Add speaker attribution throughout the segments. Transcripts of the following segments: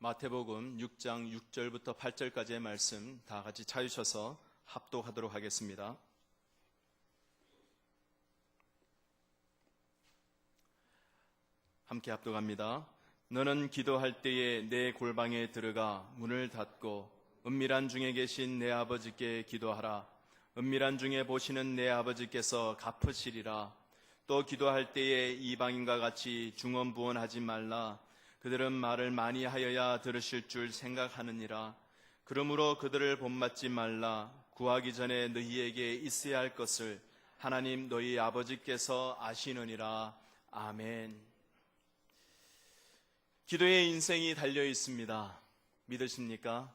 Speaker 1: 마태복음 6장 6절부터 8절까지의 말씀 다 같이 찾으셔서 합독하도록 하겠습니다. 함께 합독합니다. 너는 기도할 때에 내 골방에 들어가 문을 닫고 은밀한 중에 계신 내 아버지께 기도하라. 은밀한 중에 보시는 내 아버지께서 갚으시리라. 또 기도할 때에 이방인과 같이 중언부언하지 말라. 그들은 말을 많이 하여야 들으실 줄 생각하느니라. 그러므로 그들을 본받지 말라. 구하기 전에 너희에게 있어야 할 것을 하나님 너희 아버지께서 아시느니라. 아멘. 기도의 인생이 달려 있습니다. 믿으십니까?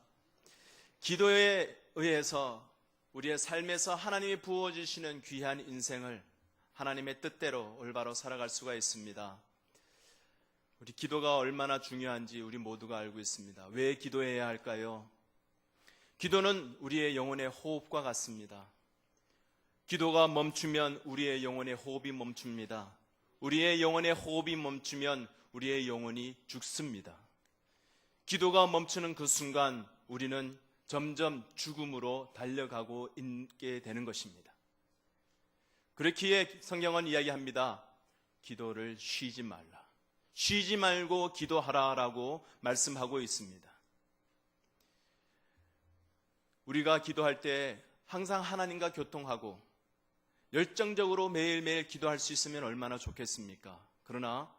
Speaker 1: 기도에 의해서 우리의 삶에서 하나님이 부어주시는 귀한 인생을 하나님의 뜻대로 올바로 살아갈 수가 있습니다. 우리 기도가 얼마나 중요한지 우리 모두가 알고 있습니다. 왜 기도해야 할까요? 기도는 우리의 영혼의 호흡과 같습니다. 기도가 멈추면 우리의 영혼의 호흡이 멈춥니다. 우리의 영혼의 호흡이 멈추면 우리의 영혼이 죽습니다. 기도가 멈추는 그 순간 우리는 점점 죽음으로 달려가고 있게 되는 것입니다. 그렇기에 성경은 이야기합니다. 기도를 쉬지 말라. 쉬지 말고 기도하라라고 말씀하고 있습니다. 우리가 기도할 때 항상 하나님과 교통하고 열정적으로 매일매일 기도할 수 있으면 얼마나 좋겠습니까? 그러나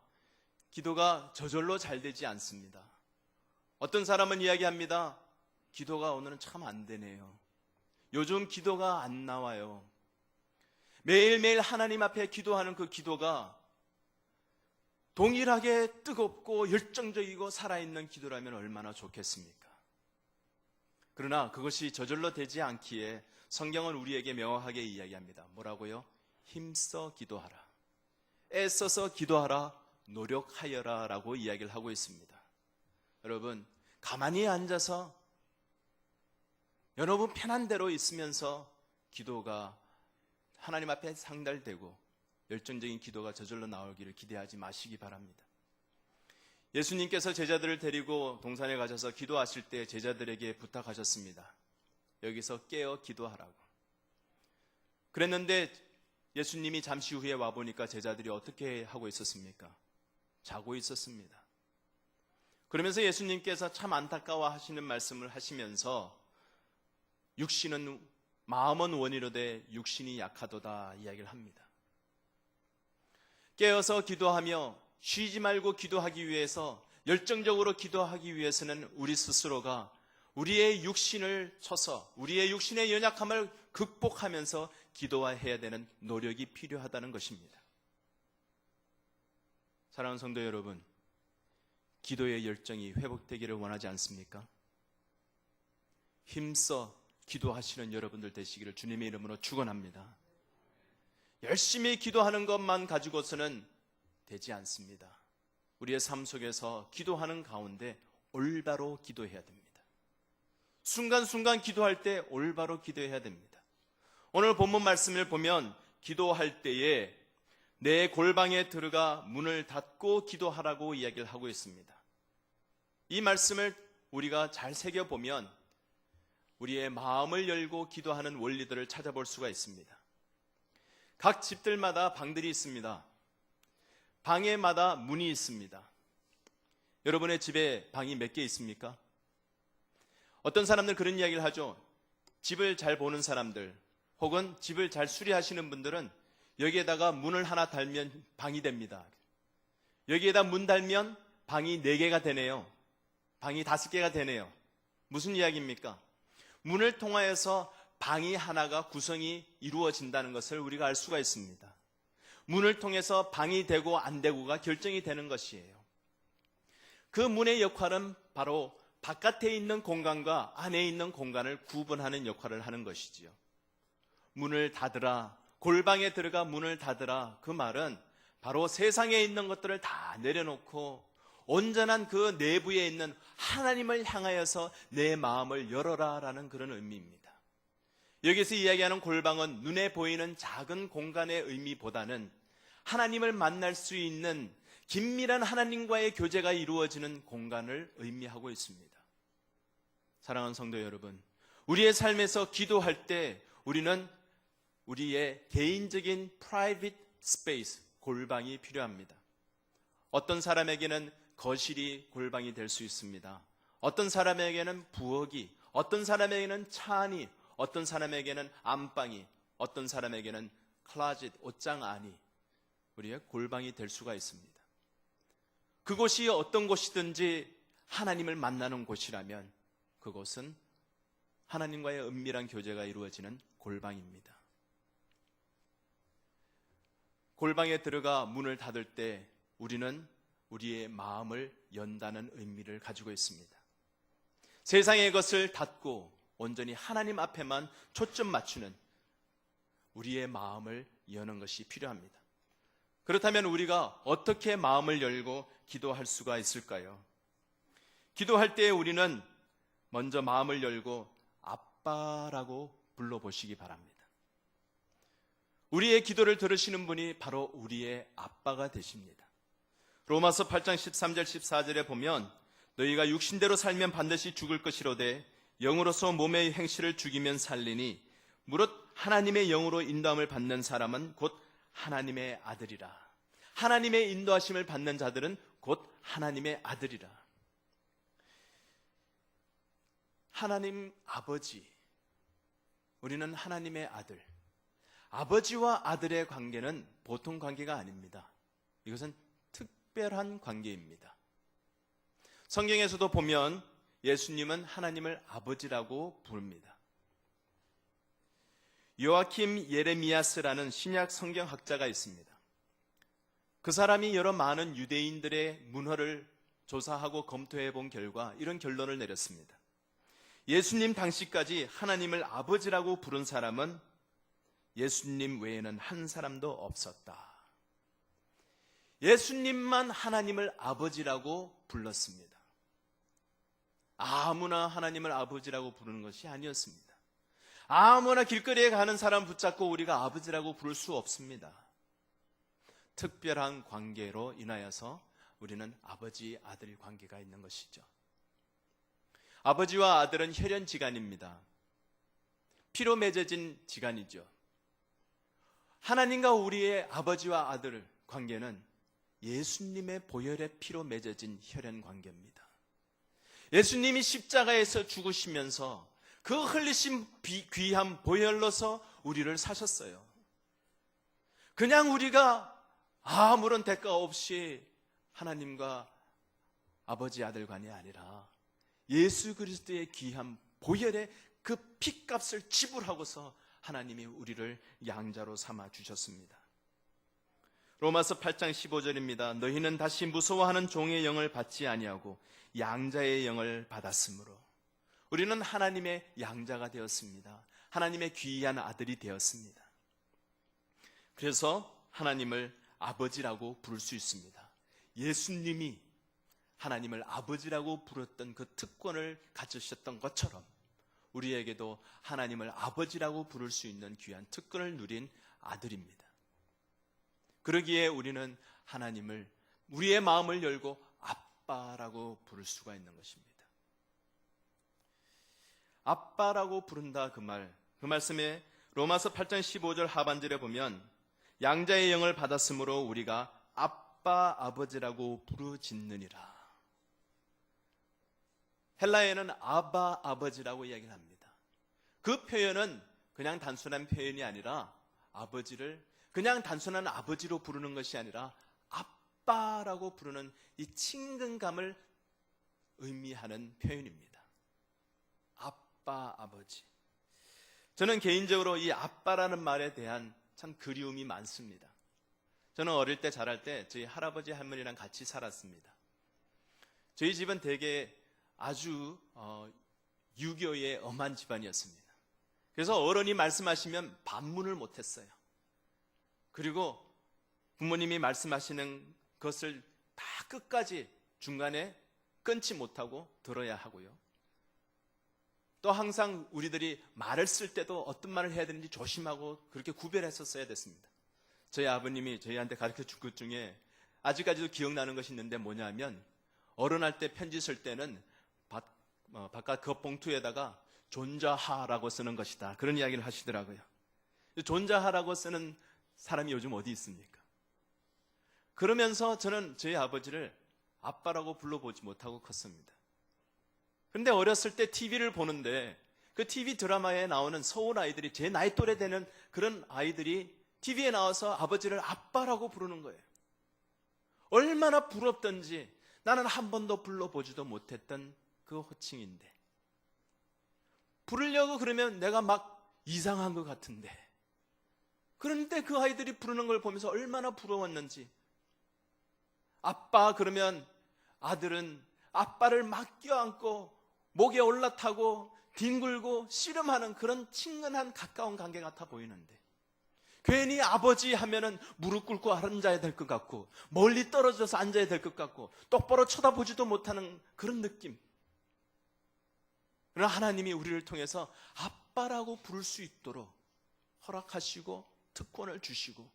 Speaker 1: 기도가 저절로 잘 되지 않습니다. 어떤 사람은 이야기합니다. 기도가 오늘은 참 안 되네요. 요즘 기도가 안 나와요. 매일매일 하나님 앞에 기도하는 그 기도가 동일하게 뜨겁고 열정적이고 살아있는 기도라면 얼마나 좋겠습니까? 그러나 그것이 저절로 되지 않기에 성경은 우리에게 명확하게 이야기합니다. 뭐라고요? 힘써 기도하라. 애써서 기도하라. 노력하여라 라고 이야기를 하고 있습니다. 여러분, 가만히 앉아서 여러분 편한 대로 있으면서 기도가 하나님 앞에 상달되고 열정적인 기도가 저절로 나오기를 기대하지 마시기 바랍니다. 예수님께서 제자들을 데리고 동산에 가셔서 기도하실 때 제자들에게 부탁하셨습니다. 여기서 깨어 기도하라고. 그랬는데 예수님이 잠시 후에 와보니까 제자들이 어떻게 하고 있었습니까? 자고 있었습니다. 그러면서 예수님께서 참 안타까워 하시는 말씀을 하시면서 마음은 원이로되 육신이 약하도다 이야기를 합니다. 깨어서 기도하며 쉬지 말고 기도하기 위해서 열정적으로 기도하기 위해서는 우리 스스로가 우리의 육신을 쳐서 우리의 육신의 연약함을 극복하면서 기도해야 되는 노력이 필요하다는 것입니다. 사랑하는 성도 여러분, 기도의 열정이 회복되기를 원하지 않습니까? 힘써 기도하시는 여러분들 되시기를 주님의 이름으로 축원합니다. 열심히 기도하는 것만 가지고서는 되지 않습니다. 우리의 삶 속에서 기도하는 가운데 올바로 기도해야 됩니다. 순간순간 기도할 때 올바로 기도해야 됩니다. 오늘 본문 말씀을 보면 기도할 때에 내 골방에 들어가 문을 닫고 기도하라고 이야기를 하고 있습니다. 이 말씀을 우리가 잘 새겨보면 우리의 마음을 열고 기도하는 원리들을 찾아볼 수가 있습니다. 각 집들마다 방들이 있습니다. 방에마다 문이 있습니다. 여러분의 집에 방이 몇 개 있습니까? 어떤 사람들 그런 이야기를 하죠. 집을 잘 보는 사람들 혹은 집을 잘 수리하시는 분들은 여기에다가 문을 하나 달면 방이 됩니다. 여기에다 문 달면 방이 4개가 되네요. 방이 5개가 되네요. 무슨 이야기입니까? 문을 통하여서 방이 하나가 구성이 이루어진다는 것을 우리가 알 수가 있습니다. 문을 통해서 방이 되고 안 되고가 결정이 되는 것이에요. 그 문의 역할은 바로 바깥에 있는 공간과 안에 있는 공간을 구분하는 역할을 하는 것이지요. 문을 닫으라, 골방에 들어가 문을 닫으라, 그 말은 바로 세상에 있는 것들을 다 내려놓고 온전한 그 내부에 있는 하나님을 향하여서 내 마음을 열어라 라는 그런 의미입니다. 여기서 이야기하는 골방은 눈에 보이는 작은 공간의 의미보다는 하나님을 만날 수 있는 긴밀한 하나님과의 교제가 이루어지는 공간을 의미하고 있습니다. 사랑하는 성도 여러분, 우리의 삶에서 기도할 때 우리는 우리의 개인적인 private space, 골방이 필요합니다. 어떤 사람에게는 거실이 골방이 될 수 있습니다. 어떤 사람에게는 부엌이, 어떤 사람에게는 차 안이, 어떤 사람에게는 안방이, 어떤 사람에게는 클로젯, 옷장 안이 우리의 골방이 될 수가 있습니다. 그곳이 어떤 곳이든지 하나님을 만나는 곳이라면 그곳은 하나님과의 은밀한 교제가 이루어지는 골방입니다. 골방에 들어가 문을 닫을 때 우리는 우리의 마음을 연다는 의미를 가지고 있습니다. 세상의 것을 닫고 온전히 하나님 앞에만 초점 맞추는 우리의 마음을 여는 것이 필요합니다. 그렇다면 우리가 어떻게 마음을 열고 기도할 수가 있을까요? 기도할 때 우리는 먼저 마음을 열고 아빠라고 불러보시기 바랍니다. 우리의 기도를 들으시는 분이 바로 우리의 아빠가 되십니다. 로마서 8장 13절 14절에 보면 너희가 육신대로 살면 반드시 죽을 것이로되 영으로서 몸의 행실을 죽이면 살리니 무릇 하나님의 영으로 인도함을 받는 사람은 곧 하나님의 아들이라. 하나님의 인도하심을 받는 자들은 곧 하나님의 아들이라. 하나님 아버지, 우리는 하나님의 아들. 아버지와 아들의 관계는 보통 관계가 아닙니다. 이것은 특별한 관계입니다. 성경에서도 보면 예수님은 하나님을 아버지라고 부릅니다. 요아킴 예레미야스라는 신약 성경학자가 있습니다. 그 사람이 여러 많은 유대인들의 문화를 조사하고 검토해 본 결과 이런 결론을 내렸습니다. 예수님 당시까지 하나님을 아버지라고 부른 사람은 예수님 외에는 한 사람도 없었다. 예수님만 하나님을 아버지라고 불렀습니다. 아무나 하나님을 아버지라고 부르는 것이 아니었습니다. 아무나 길거리에 가는 사람 붙잡고 우리가 아버지라고 부를 수 없습니다. 특별한 관계로 인하여서 우리는 아버지 아들 관계가 있는 것이죠. 아버지와 아들은 혈연지간입니다. 피로 맺어진 지간이죠. 하나님과 우리의 아버지와 아들 관계는 예수님의 보혈의 피로 맺어진 혈연 관계입니다. 예수님이 십자가에서 죽으시면서 그 흘리신 귀한 보혈로서 우리를 사셨어요. 그냥 우리가 아무런 대가 없이 하나님과 아버지 아들 관이 아니라 예수 그리스도의 귀한 보혈의 그 피값을 지불하고서 하나님이 우리를 양자로 삼아 주셨습니다. 로마서 8장 15절입니다. 너희는 다시 무서워하는 종의 영을 받지 아니하고 양자의 영을 받았으므로 우리는 하나님의 양자가 되었습니다. 하나님의 귀한 아들이 되었습니다. 그래서 하나님을 아버지라고 부를 수 있습니다. 예수님이 하나님을 아버지라고 부르던 그 특권을 가지셨던 것처럼 우리에게도 하나님을 아버지라고 부를 수 있는 귀한 특권을 누린 아들입니다. 그러기에 우리는 하나님을 우리의 마음을 열고 아빠라고 부를 수가 있는 것입니다. 아빠라고 부른다 그 말씀에 로마서 8장 15절 하반절에 보면 양자의 영을 받았으므로 우리가 아빠 아버지라고 부르짖느니라. 헬라에는 아바 아버지라고 이야기를 합니다. 그 표현은 그냥 단순한 표현이 아니라 아버지를 그냥 단순한 아버지로 부르는 것이 아니라 아빠라고 부르는 이 친근감을 의미하는 표현입니다. 아빠 아버지. 저는 개인적으로 이 아빠라는 말에 대한 참 그리움이 많습니다. 저는 어릴 때 자랄 때 저희 할아버지 할머니랑 같이 살았습니다. 저희 집은 되게 아주 유교의 엄한 집안이었습니다. 그래서 어른이 말씀하시면 반문을 못했어요. 그리고 부모님이 말씀하시는 것을 다 끝까지 중간에 끊지 못하고 들어야 하고요. 또 항상 우리들이 말을 쓸 때도 어떤 말을 해야 되는지 조심하고 그렇게 구별했었어야 됐습니다. 저희 아버님이 저희한테 가르쳐 준 것 중에 아직까지도 기억나는 것이 있는데 뭐냐면 어른할 때 편지 쓸 때는 바깥 겉봉투에다가 존자하라고 쓰는 것이다. 그런 이야기를 하시더라고요. 존자하라고 쓰는 사람이 요즘 어디 있습니까? 그러면서 저는 저희 아버지를 아빠라고 불러보지 못하고 컸습니다. 그런데 어렸을 때 TV를 보는데 그 TV 드라마에 나오는 서울 아이들이 제 나이 또래 되는 그런 아이들이 TV에 나와서 아버지를 아빠라고 부르는 거예요. 얼마나 부럽던지 나는 한 번도 불러보지도 못했던 그 호칭인데 부르려고 그러면 내가 막 이상한 것 같은데 그런데 그 아이들이 부르는 걸 보면서 얼마나 부러웠는지 아빠 그러면 아들은 아빠를 막 껴안고 목에 올라타고 뒹굴고 씨름하는 그런 친근한 가까운 관계 같아 보이는데 괜히 아버지 하면은 무릎 꿇고 앉아야 될 것 같고 멀리 떨어져서 앉아야 될 것 같고 똑바로 쳐다보지도 못하는 그런 느낌. 그러나 하나님이 우리를 통해서 아빠라고 부를 수 있도록 허락하시고 특권을 주시고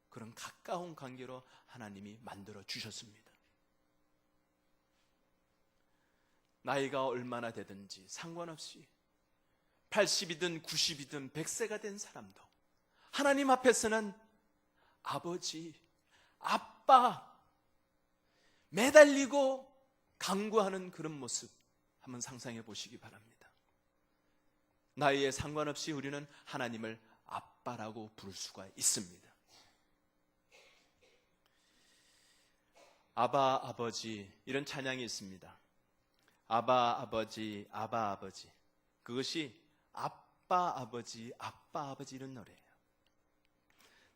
Speaker 1: 그런 가까운 관계로 하나님이 만들어 주셨습니다. 나이가 얼마나 되든지 상관없이 80이든 90이든 100세가 된 사람도 하나님 앞에서는 아버지, 아빠 매달리고 간구하는 그런 모습 한번 상상해 보시기 바랍니다. 나이에 상관없이 우리는 하나님을 아빠라고 부를 수가 있습니다. 아바 아버지 이런 찬양이 있습니다. 아바 아버지 아바 아버지 그것이 아빠 아버지 아빠 아버지 이런 노래예요.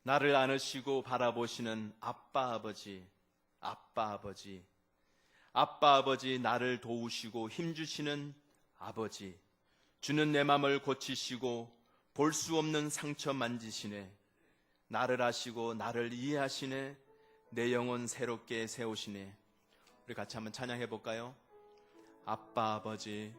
Speaker 1: 나를 안으시고 바라보시는 아빠 아버지 아빠 아버지 아빠 아버지 나를 도우시고 힘주시는 아버지 주는 내 맘을 고치시고 볼 수 없는 상처 만지시네 나를 아시고 나를 이해하시네 내 영혼 새롭게 세우시네. 우리 같이 한번 찬양해 볼까요? 아빠 아버지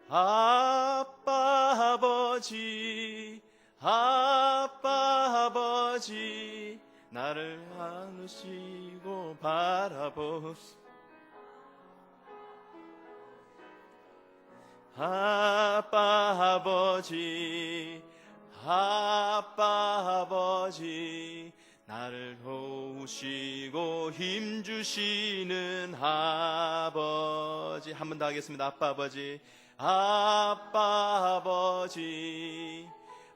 Speaker 1: 아빠 아버지 아빠 아버지 나를 안으시고 바라보시 아빠 아버지 아빠 아버지 나를 도우시고 힘주시는 아버지. 한 번 더 하겠습니다. 아빠 아버지 아빠 아버지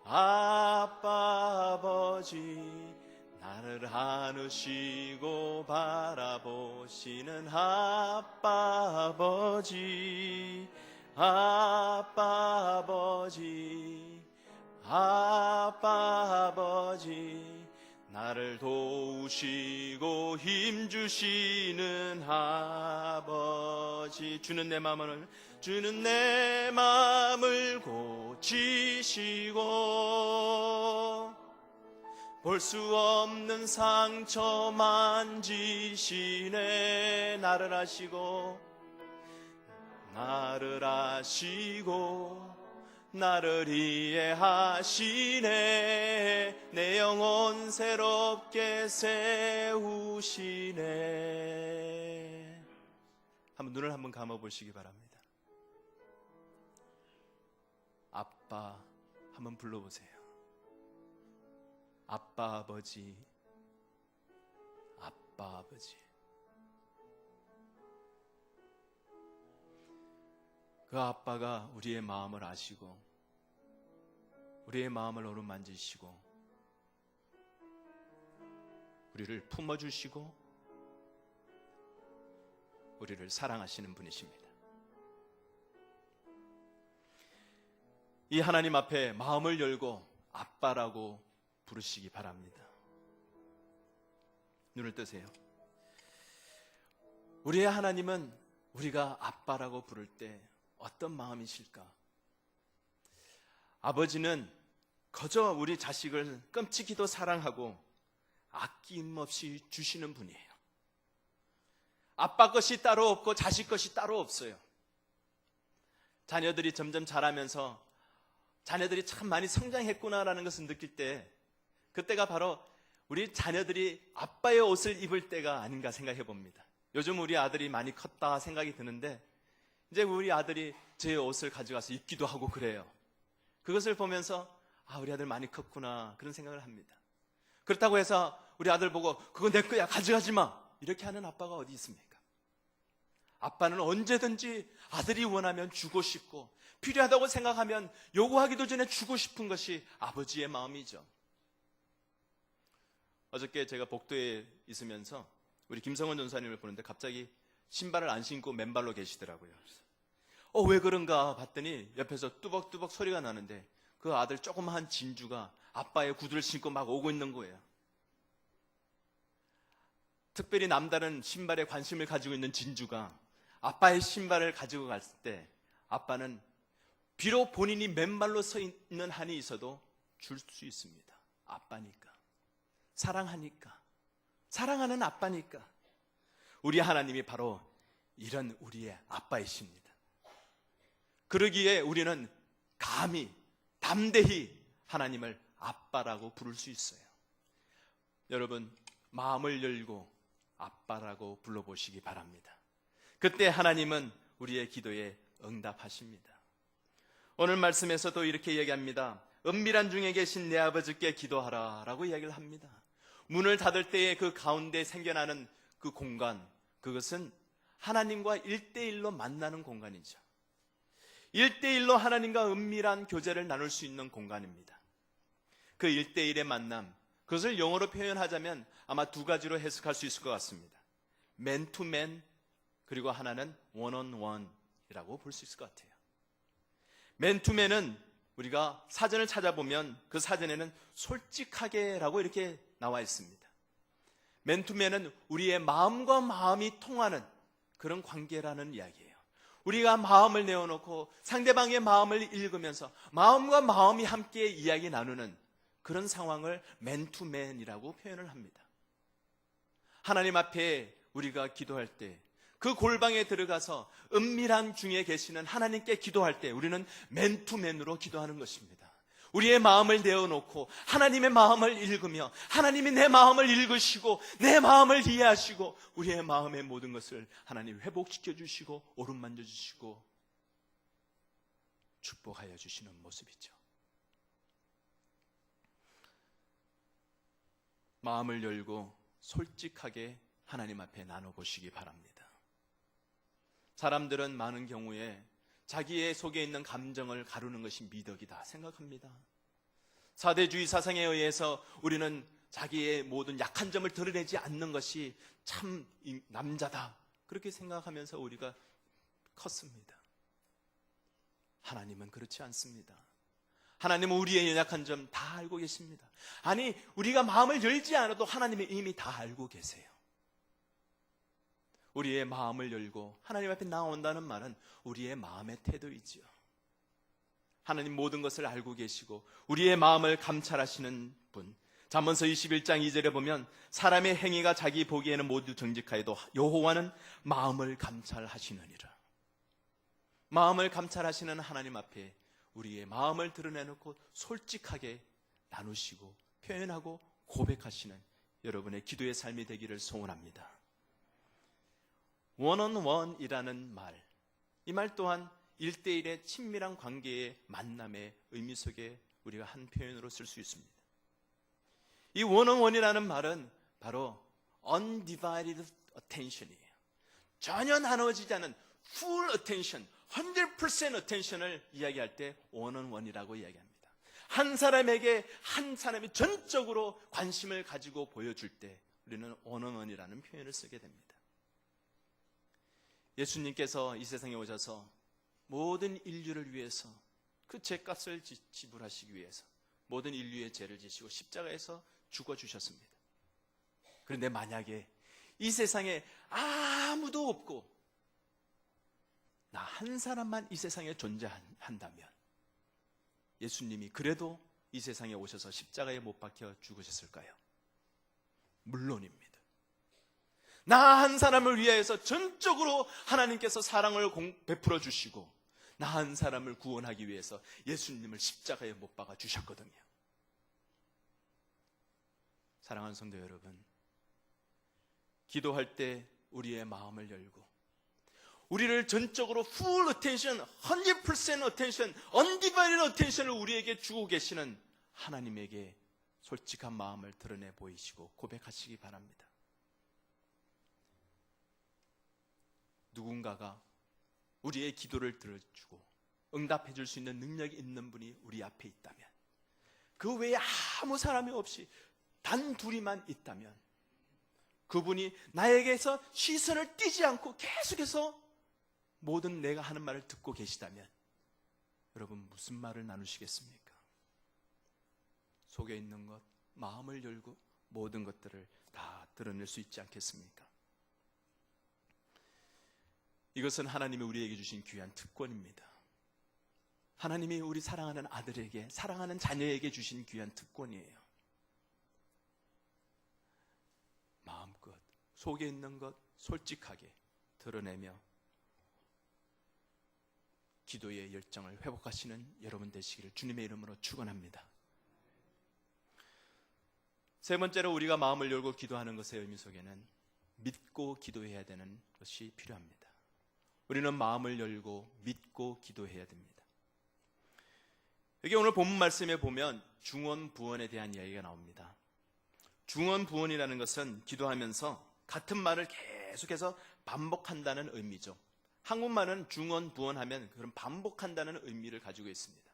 Speaker 1: 아빠 아버지 나를 안으시고 바라보시는 아빠 아버지 아빠 아버지 아빠 아버지 나를 도우시고 힘주시는 아버지 주는 내 마음을 고치시고 볼 수 없는 상처 만지시네 나를 아시고 나를 이해하시네 내 영혼 새롭게 세우시네. 한번 눈을 한번 감아보시기 바랍니다. 아빠 한번 불러보세요. 아빠 아버지 아빠 아버지 그 아빠가 우리의 마음을 아시고 우리의 마음을 어루만지시고 우리를 품어주시고 우리를 사랑하시는 분이십니다. 이 하나님 앞에 마음을 열고 아빠라고 부르시기 바랍니다. 눈을 뜨세요. 우리의 하나님은 우리가 아빠라고 부를 때 어떤 마음이실까? 아버지는 그저 우리 자식을 끔찍이도 사랑하고 아낌없이 주시는 분이에요. 아빠 것이 따로 없고 자식 것이 따로 없어요. 자녀들이 점점 자라면서 자녀들이 참 많이 성장했구나라는 것을 느낄 때 그때가 바로 우리 자녀들이 아빠의 옷을 입을 때가 아닌가 생각해 봅니다. 요즘 우리 아들이 많이 컸다 생각이 드는데 이제 우리 아들이 제 옷을 가져가서 입기도 하고 그래요. 그것을 보면서 우리 아들 많이 컸구나 그런 생각을 합니다. 그렇다고 해서 우리 아들 보고 그건 내 거야 가져가지 마 이렇게 하는 아빠가 어디 있습니까? 아빠는 언제든지 아들이 원하면 주고 싶고 필요하다고 생각하면 요구하기도 전에 주고 싶은 것이 아버지의 마음이죠. 어저께 제가 복도에 있으면서 우리 김성원 전사님을 보는데 갑자기 신발을 안 신고 맨발로 계시더라고요. 왜 그런가 봤더니 옆에서 뚜벅뚜벅 소리가 나는데 그 아들 조그마한 진주가 아빠의 구두를 신고 막 오고 있는 거예요. 특별히 남다른 신발에 관심을 가지고 있는 진주가 아빠의 신발을 가지고 갔을 때 아빠는 비록 본인이 맨발로 서 있는 한이 있어도 줄 수 있습니다. 아빠니까. 사랑하니까. 사랑하는 아빠니까. 우리 하나님이 바로 이런 우리의 아빠이십니다. 그러기에 우리는 감히 담대히 하나님을 아빠라고 부를 수 있어요. 여러분 마음을 열고 아빠라고 불러보시기 바랍니다. 그때 하나님은 우리의 기도에 응답하십니다. 오늘 말씀에서도 이렇게 얘기합니다. 은밀한 중에 계신 내 아버지께 기도하라 라고 이야기를 합니다. 문을 닫을 때에 그 가운데 생겨나는 그 공간, 그것은 하나님과 1대1로 만나는 공간이죠. 1대1로 하나님과 은밀한 교제를 나눌 수 있는 공간입니다. 그 1대1의 만남, 그것을 영어로 표현하자면 아마 두 가지로 해석할 수 있을 것 같습니다. 맨투맨, 그리고 하나는 원온원이라고 볼 수 있을 것 같아요. 맨투맨은 우리가 사전을 찾아보면 그 사전에는 솔직하게라고 이렇게 나와 있습니다. 맨투맨은 우리의 마음과 마음이 통하는 그런 관계라는 이야기예요. 우리가 마음을 내어놓고 상대방의 마음을 읽으면서 마음과 마음이 함께 이야기 나누는 그런 상황을 맨투맨이라고 표현을 합니다. 하나님 앞에 우리가 기도할 때 그 골방에 들어가서 은밀한 중에 계시는 하나님께 기도할 때 우리는 맨투맨으로 기도하는 것입니다. 우리의 마음을 내어놓고 하나님의 마음을 읽으며 하나님이 내 마음을 읽으시고 내 마음을 이해하시고 우리의 마음의 모든 것을 하나님 회복시켜 주시고 오른만져 주시고 축복하여 주시는 모습이죠. 마음을 열고 솔직하게 하나님 앞에 나눠보시기 바랍니다. 사람들은 많은 경우에 자기의 속에 있는 감정을 가루는 것이 미덕이다 생각합니다. 사대주의 사상에 의해서 우리는 자기의 모든 약한 점을 드러내지 않는 것이 참 남자다 그렇게 생각하면서 우리가 컸습니다. 하나님은 그렇지 않습니다. 하나님은 우리의 연약한 점 다 알고 계십니다. 아니 우리가 마음을 열지 않아도 하나님은 이미 다 알고 계세요. 우리의 마음을 열고 하나님 앞에 나온다는 말은 우리의 마음의 태도이지요. 하나님 모든 것을 알고 계시고 우리의 마음을 감찰하시는 분. 잠언서 21장 2절에 보면 사람의 행위가 자기 보기에는 모두 정직하여도 여호와는 마음을 감찰하시느니라. 마음을 감찰하시는 하나님 앞에 우리의 마음을 드러내놓고 솔직하게 나누시고 표현하고 고백하시는 여러분의 기도의 삶이 되기를 소원합니다. 원온원이라는 말, 이 말 또한 1대1의 친밀한 관계의 만남의 의미 속에 우리가 한 표현으로 쓸 수 있습니다. 이 원온원이라는 말은 바로 undivided attention이에요. 전혀 나눠지지 않은 full attention, 100% attention을 이야기할 때 원온원이라고 이야기합니다. 한 사람에게 한 사람이 전적으로 관심을 가지고 보여줄 때 우리는 원온원이라는 표현을 쓰게 됩니다. 예수님께서 이 세상에 오셔서 모든 인류를 위해서 그 죄값을 지불하시기 위해서 모든 인류의 죄를 지시고 십자가에서 죽어주셨습니다. 그런데 만약에 이 세상에 아무도 없고 나 한 사람만 이 세상에 존재한다면 예수님이 그래도 이 세상에 오셔서 십자가에 못 박혀 죽으셨을까요? 물론입니다. 나 한 사람을 위하여서 전적으로 하나님께서 사랑을 베풀어 주시고 나 한 사람을 구원하기 위해서 예수님을 십자가에 못 박아 주셨거든요. 사랑하는 성도 여러분, 기도할 때 우리의 마음을 열고 우리를 전적으로 full attention, 100% attention, undivided attention을 우리에게 주고 계시는 하나님에게 솔직한 마음을 드러내 보이시고 고백하시기 바랍니다. 누군가가 우리의 기도를 들어주고 응답해 줄 수 있는 능력이 있는 분이 우리 앞에 있다면, 그 외에 아무 사람이 없이 단 둘이만 있다면, 그분이 나에게서 시선을 떼지 않고 계속해서 모든 내가 하는 말을 듣고 계시다면 여러분 무슨 말을 나누시겠습니까? 속에 있는 것, 마음을 열고 모든 것들을 다 드러낼 수 있지 않겠습니까? 이것은 하나님이 우리에게 주신 귀한 특권입니다. 하나님이 우리 사랑하는 아들에게, 사랑하는 자녀에게 주신 귀한 특권이에요. 마음껏 속에 있는 것 솔직하게 드러내며 기도의 열정을 회복하시는 여러분 되시기를 주님의 이름으로 축원합니다. 세 번째로 우리가 마음을 열고 기도하는 것의 의미 속에는 믿고 기도해야 되는 것이 필요합니다. 우리는 마음을 열고 믿고 기도해야 됩니다. 여기 오늘 본문 말씀에 보면 중언부언에 대한 이야기가 나옵니다. 중언부언이라는 것은 기도하면서 같은 말을 계속해서 반복한다는 의미죠. 한국말은 중언부언하면 그런 반복한다는 의미를 가지고 있습니다.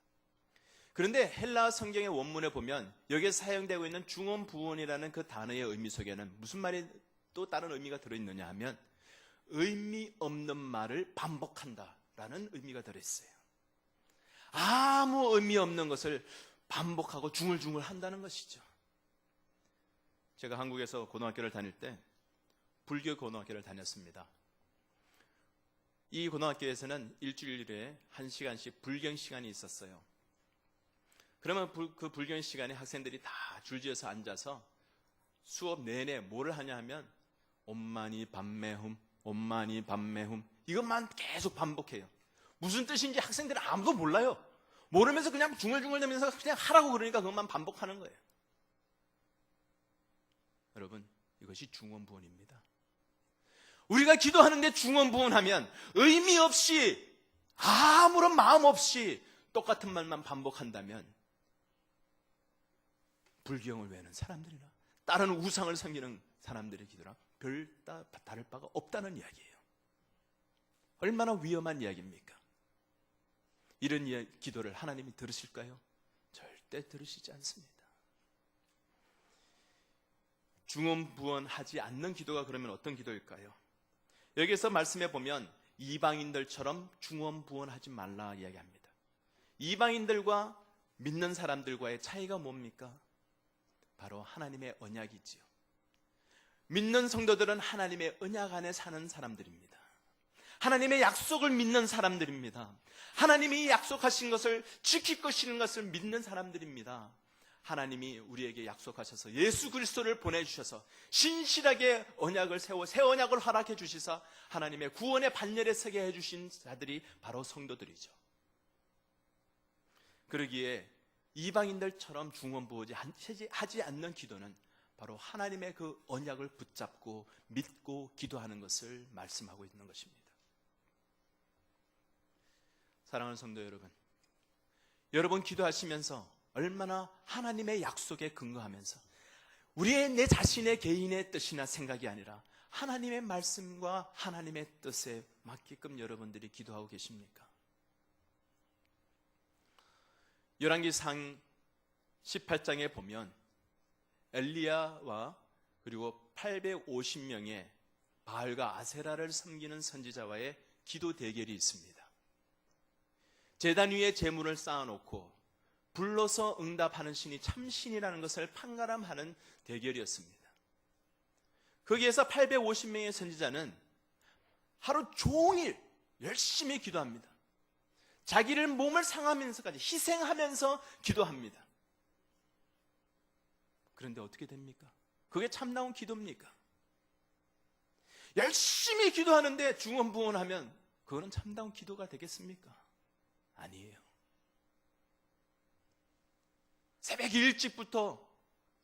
Speaker 1: 그런데 헬라 성경의 원문에 보면 여기에 사용되고 있는 중언부언이라는 그 단어의 의미 속에는 무슨 말이 또 다른 의미가 들어있느냐 하면 의미 없는 말을 반복한다라는 의미가 들어있어요. 아무 의미 없는 것을 반복하고 중얼중얼 한다는 것이죠. 제가 한국에서 고등학교를 다닐 때 불교 고등학교를 다녔습니다. 이 고등학교에서는 일주일에 1시간씩 불경 시간이 있었어요. 그러면 그 불경 시간에 학생들이 다 줄지어서 앉아서 수업 내내 뭐를 하냐 하면 엄마니 밤매흠, 엄마니 밤매흠, 이것만 계속 반복해요. 무슨 뜻인지 학생들은 아무도 몰라요. 모르면서 그냥 중얼중얼대면서 그냥 하라고 그러니까 그것만 반복하는 거예요. 여러분, 이것이 중언부언입니다. 우리가 기도하는데 중언부언하면 의미 없이 아무런 마음 없이 똑같은 말만 반복한다면 불경을 외우는 사람들이나 다른 우상을 섬기는 사람들의 기도랑 별 다를 바가 없다는 이야기예요. 얼마나 위험한 이야기입니까? 이런 기도를 하나님이 들으실까요? 절대 들으시지 않습니다. 중언부언하지 않는 기도가 그러면 어떤 기도일까요? 여기서 말씀해 보면 이방인들처럼 중언부언하지 말라 이야기합니다. 이방인들과 믿는 사람들과의 차이가 뭡니까? 바로 하나님의 언약이지요. 믿는 성도들은 하나님의 언약 안에 사는 사람들입니다. 하나님의 약속을 믿는 사람들입니다. 하나님이 약속하신 것을 지킬 것이라는 것을 믿는 사람들입니다. 하나님이 우리에게 약속하셔서 예수 그리스도를 보내주셔서 신실하게 언약을 세워 새 언약을 허락해 주시사 하나님의 구원의 반열에 서게 해주신 자들이 바로 성도들이죠. 그러기에 이방인들처럼 중언부언하지 않는 기도는 바로 하나님의 그 언약을 붙잡고 믿고 기도하는 것을 말씀하고 있는 것입니다. 사랑하는 성도 여러분, 여러분 기도하시면서 얼마나 하나님의 약속에 근거하면서 우리의 내 자신의 개인의 뜻이나 생각이 아니라 하나님의 말씀과 하나님의 뜻에 맞게끔 여러분들이 기도하고 계십니까? 열왕기상 18장에 보면 엘리야와 그리고 850명의 바알과 아세라를 섬기는 선지자와의 기도 대결이 있습니다. 제단 위에 제물을 쌓아놓고 불러서 응답하는 신이 참신이라는 것을 판가름하는 대결이었습니다. 거기에서 850명의 선지자는 하루 종일 열심히 기도합니다. 자기를 몸을 상하면서까지 희생하면서 기도합니다. 그런데 어떻게 됩니까? 그게 참다운 기도입니까? 열심히 기도하는데 중언부언하면 그거는 참다운 기도가 되겠습니까? 아니에요. 새벽 일찍부터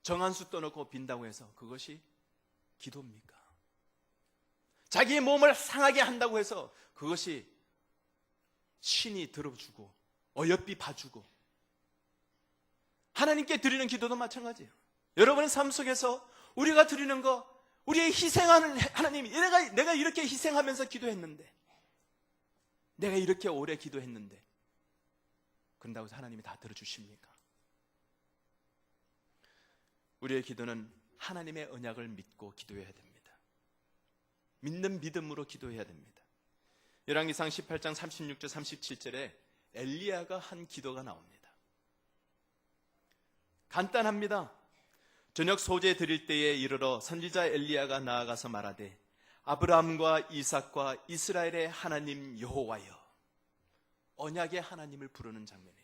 Speaker 1: 정한수 떠놓고 빈다고 해서 그것이 기도입니까? 자기의 몸을 상하게 한다고 해서 그것이 신이 들어주고 어여삐 봐주고, 하나님께 드리는 기도도 마찬가지예요. 여러분의 삶 속에서 우리가 드리는 거, 우리의 희생하는 하나님, 내가 이렇게 희생하면서 기도했는데, 내가 이렇게 오래 기도했는데, 그런다고 해서 하나님이 다 들어주십니까? 우리의 기도는 하나님의 언약을 믿고 기도해야 됩니다. 믿는 믿음으로 기도해야 됩니다. 열왕기상 18장 36절 37절에 엘리야가 한 기도가 나옵니다. 간단합니다. 저녁 소재 드릴 때에 이르러 선지자 엘리야가 나아가서 말하되 아브라함과 이삭과 이스라엘의 하나님 여호와여. 언약의 하나님을 부르는 장면이에요.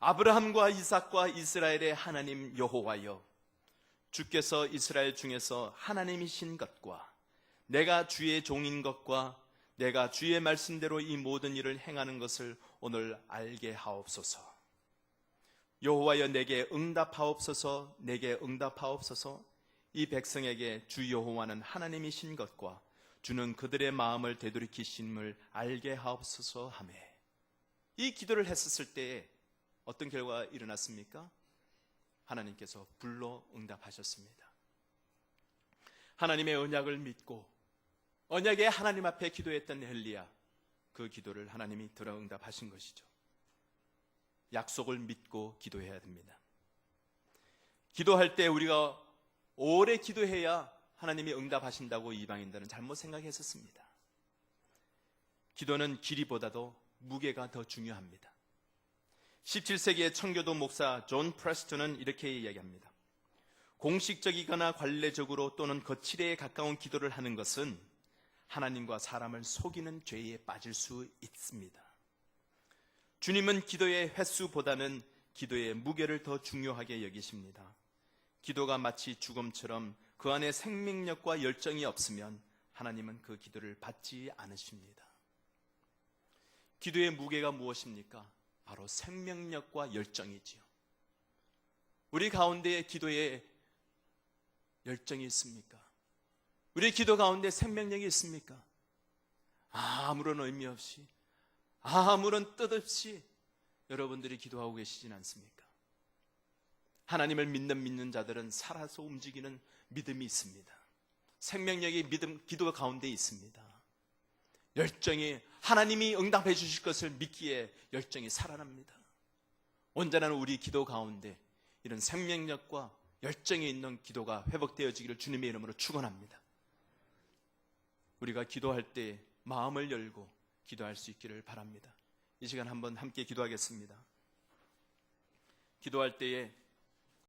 Speaker 1: 아브라함과 이삭과 이스라엘의 하나님 여호와여, 주께서 이스라엘 중에서 하나님이신 것과 내가 주의 종인 것과 내가 주의 말씀대로 이 모든 일을 행하는 것을 오늘 알게 하옵소서. 여호와여, 내게 응답하옵소서. 내게 응답하옵소서. 이 백성에게 주 여호와는 하나님이신 것과 주는 그들의 마음을 되돌이키심을 알게 하옵소서 하며, 이 기도를 했었을 때에 어떤 결과가 일어났습니까? 하나님께서 불러 응답하셨습니다. 하나님의 언약을 믿고 언약의 하나님 앞에 기도했던 엘리야, 그 기도를 하나님이 들어 응답하신 것이죠. 약속을 믿고 기도해야 됩니다. 기도할 때 우리가 오래 기도해야 하나님이 응답하신다고 이방인들은 잘못 생각했었습니다. 기도는 길이보다도 무게가 더 중요합니다. 17세기의 청교도 목사 존 프레스턴은 이렇게 이야기합니다. 공식적이거나 관례적으로 또는 거칠에 가까운 기도를 하는 것은 하나님과 사람을 속이는 죄에 빠질 수 있습니다. 주님은 기도의 횟수보다는 기도의 무게를 더 중요하게 여기십니다. 기도가 마치 죽음처럼 그 안에 생명력과 열정이 없으면 하나님은 그 기도를 받지 않으십니다. 기도의 무게가 무엇입니까? 바로 생명력과 열정이지요. 우리 가운데 기도에 열정이 있습니까? 우리 기도 가운데 생명력이 있습니까? 아무런 의미 없이, 아무런 뜻 없이 여러분들이 기도하고 계시진 않습니까? 하나님을 믿는 자들은 살아서 움직이는 믿음이 있습니다. 생명력이 기도 가운데 있습니다. 열정이, 하나님이 응답해 주실 것을 믿기에 열정이 살아납니다. 온전한 우리 기도 가운데 이런 생명력과 열정이 있는 기도가 회복되어지기를 주님의 이름으로 축원합니다. 우리가 기도할 때 마음을 열고 기도할 수 있기를 바랍니다. 이 시간 한번 함께 기도하겠습니다. 기도할 때에